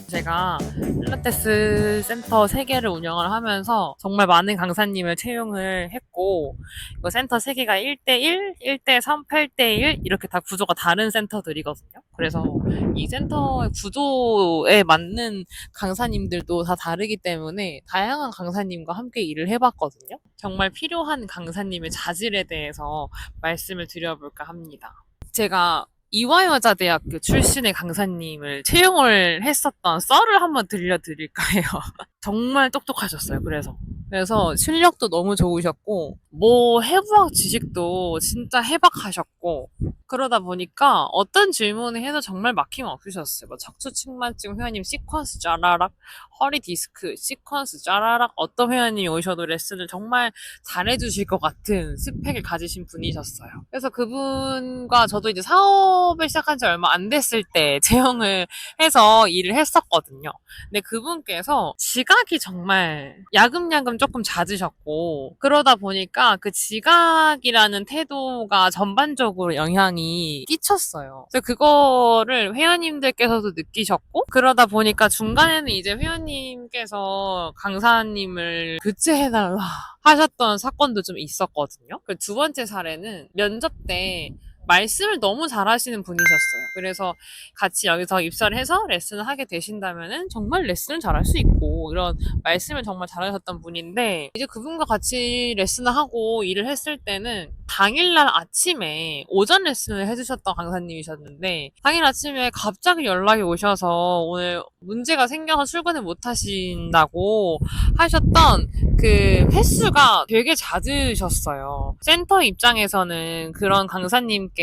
제가 필라테스 센터 3개를 운영을 하면서 정말 많은 강사님을 채용을 했고, 그 센터 3개가 1대1, 1대3, 8대1 이렇게 다 구조가 다른 센터들이거든요. 그래서 이 센터의 구조에 맞는 강사님들도 다 다르기 때문에 다양한 강사님과 함께 일을 해봤거든요. 정말 필요한 강사님의 자질에 대해서 말씀을 드려볼까 합니다. 제가 이화여자대학교 출신의 강사님을 채용을 했었던 썰을 한번 들려드릴까 해요. 정말 똑똑하셨어요. 그래서 실력도 너무 좋으셨고 뭐 해부학 지식도 진짜 해박하셨고, 그러다 보니까 어떤 질문을 해도 정말 막힘없으셨어요. 뭐 척추 측만증 회원님 시퀀스 짜라락, 허리 디스크 시퀀스 짜라락, 어떤 회원님이 오셔도 레슨을 정말 잘해주실 것 같은 스펙을 가지신 분이셨어요. 그래서 그분과 저도 이제 사업을 시작한 지 얼마 안 됐을 때 채용을 해서 일을 했었거든요. 근데 그분께서 지각이 정말 야금야금 조금 잦으셨고, 그러다 보니까 그 지각이라는 태도가 전반적으로 영향이 끼쳤어요. 그래서 그거를 회원님들께서도 느끼셨고, 그러다 보니까 중간에는 이제 회원님께서 강사님을 교체해달라 하셨던 사건도 좀 있었거든요. 그 두 번째 사례는 면접 때 말씀을 너무 잘하시는 분이셨어요. 그래서 같이 여기서 입사를 해서 레슨을 하게 되신다면은 정말 레슨을 잘할 수 있고, 이런 말씀을 정말 잘하셨던 분인데, 이제 그분과 같이 레슨을 하고 일을 했을 때는 당일날 아침에 오전 레슨을 해주셨던 강사님이셨는데, 당일 아침에 갑자기 연락이 오셔서 오늘 문제가 생겨서 출근을 못 하신다고 하셨던 그 횟수가 되게 잦으셨어요. 센터 입장에서는 그런 강사님께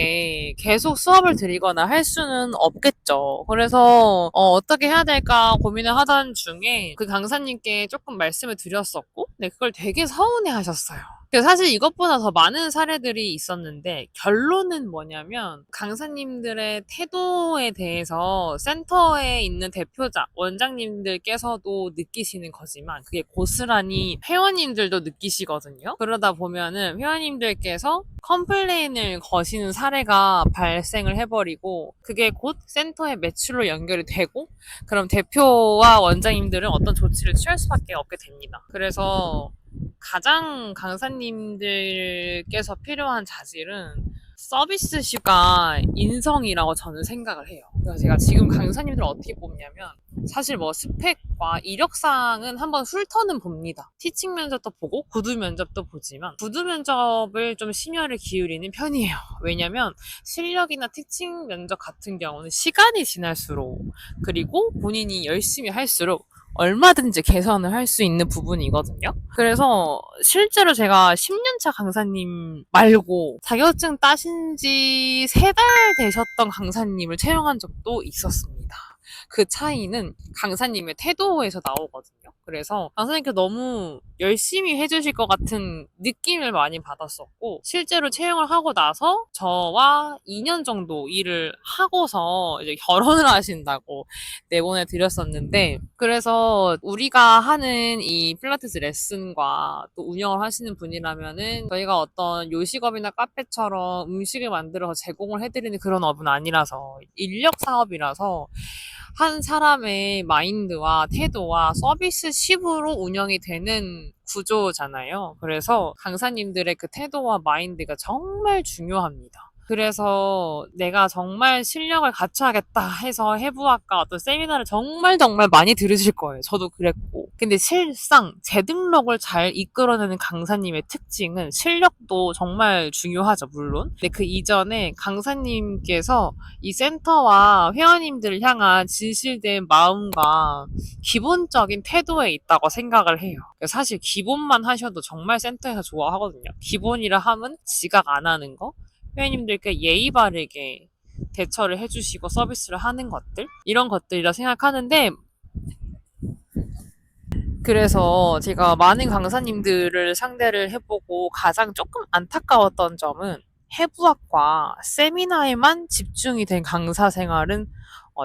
계속 수업을 드리거나 할 수는 없겠죠. 그래서 어떻게 해야 될까 고민을 하던 중에 그 강사님께 조금 말씀을 드렸었고, 네, 그걸 되게 서운해 하셨어요. 사실 이것보다 더 많은 사례들이 있었는데, 결론은 뭐냐면 강사님들의 태도에 대해서 센터에 있는 대표자, 원장님들께서도 느끼시는 거지만 그게 고스란히 회원님들도 느끼시거든요. 그러다 보면은 회원님들께서 컴플레인을 거시는 사례가 발생을 해버리고, 그게 곧 센터의 매출로 연결이 되고, 그럼 대표와 원장님들은 어떤 조치를 취할 수밖에 없게 됩니다. 그래서 가장 강사님들께서 필요한 자질은 서비스시가 인성이라고 저는 생각을 해요. 그래서 제가 지금 강사님들 어떻게 뽑냐면, 사실 뭐 스펙과 이력상은 한번 훑어는 봅니다. 티칭 면접도 보고 구두 면접도 보지만 구두 면접을 좀 심혈을 기울이는 편이에요. 왜냐면 실력이나 티칭 면접 같은 경우는 시간이 지날수록, 그리고 본인이 열심히 할수록 얼마든지 개선을 할 수 있는 부분이거든요. 그래서 실제로 제가 10년차 강사님 말고 자격증 따신 지 3달 되셨던 강사님을 채용한 적도 있었습니다. 그 차이는 강사님의 태도에서 나오거든요. 그래서 강사님께 너무 열심히 해주실 것 같은 느낌을 많이 받았었고, 실제로 채용을 하고 나서 저와 2년 정도 일을 하고서 이제 결혼을 하신다고 내보내 드렸었는데, 그래서 우리가 하는 이 필라테스 레슨과 또 운영을 하시는 분이라면은 저희가 어떤 요식업이나 카페처럼 음식을 만들어서 제공을 해드리는 그런 업은 아니라서, 인력 사업이라서 한 사람의 마인드와 태도와 서비스십으로 운영이 되는 구조잖아요. 그래서 강사님들의 그 태도와 마인드가 정말 중요합니다. 그래서 내가 정말 실력을 갖춰야겠다 해서 해부학과 어떤 세미나를 정말 정말 많이 들으실 거예요. 저도 그랬고. 근데 실상 재등록을 잘 이끌어내는 강사님의 특징은 실력도 정말 중요하죠, 물론. 근데 그 이전에 강사님께서 이 센터와 회원님들을 향한 진실된 마음과 기본적인 태도에 있다고 생각을 해요. 사실 기본만 하셔도 정말 센터에서 좋아하거든요. 기본이라 함은 지각 안 하는 거, 회원님들께 예의 바르게 대처를 해주시고 서비스를 하는 것들, 이런 것들이라 생각하는데, 그래서 제가 많은 강사님들을 상대를 해보고 가장 조금 안타까웠던 점은, 해부학과 세미나에만 집중이 된 강사 생활은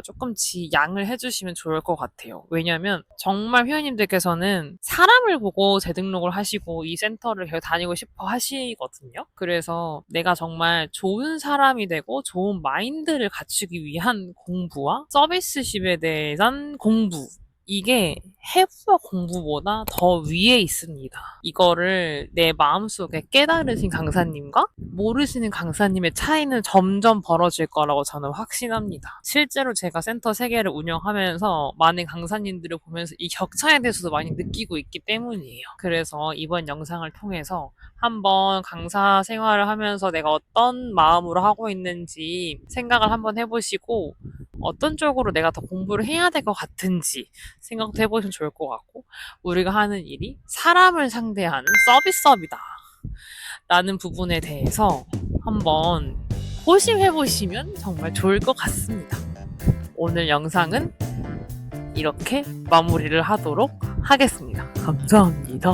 조금씩 양을 해주시면 좋을 것 같아요. 왜냐면 정말 회원님들께서는 사람을 보고 재등록을 하시고 이 센터를 계속 다니고 싶어 하시거든요. 그래서 내가 정말 좋은 사람이 되고 좋은 마인드를 갖추기 위한 공부와 서비스십에 대한 공부, 이게 해부와 공부보다 더 위에 있습니다. 이거를 내 마음속에 깨달으신 강사님과 모르시는 강사님의 차이는 점점 벌어질 거라고 저는 확신합니다. 실제로 제가 센터 3개를 운영하면서 많은 강사님들을 보면서 이 격차에 대해서도 많이 느끼고 있기 때문이에요. 그래서 이번 영상을 통해서 한번 강사 생활을 하면서 내가 어떤 마음으로 하고 있는지 생각을 한번 해보시고, 어떤 쪽으로 내가 더 공부를 해야 될 것 같은지 생각도 해보시면 좋을 것 같고, 우리가 하는 일이 사람을 상대하는 서비스업이다 라는 부분에 대해서 한번 고심해보시면 정말 좋을 것 같습니다. 오늘 영상은 이렇게 마무리를 하도록 하겠습니다. 감사합니다.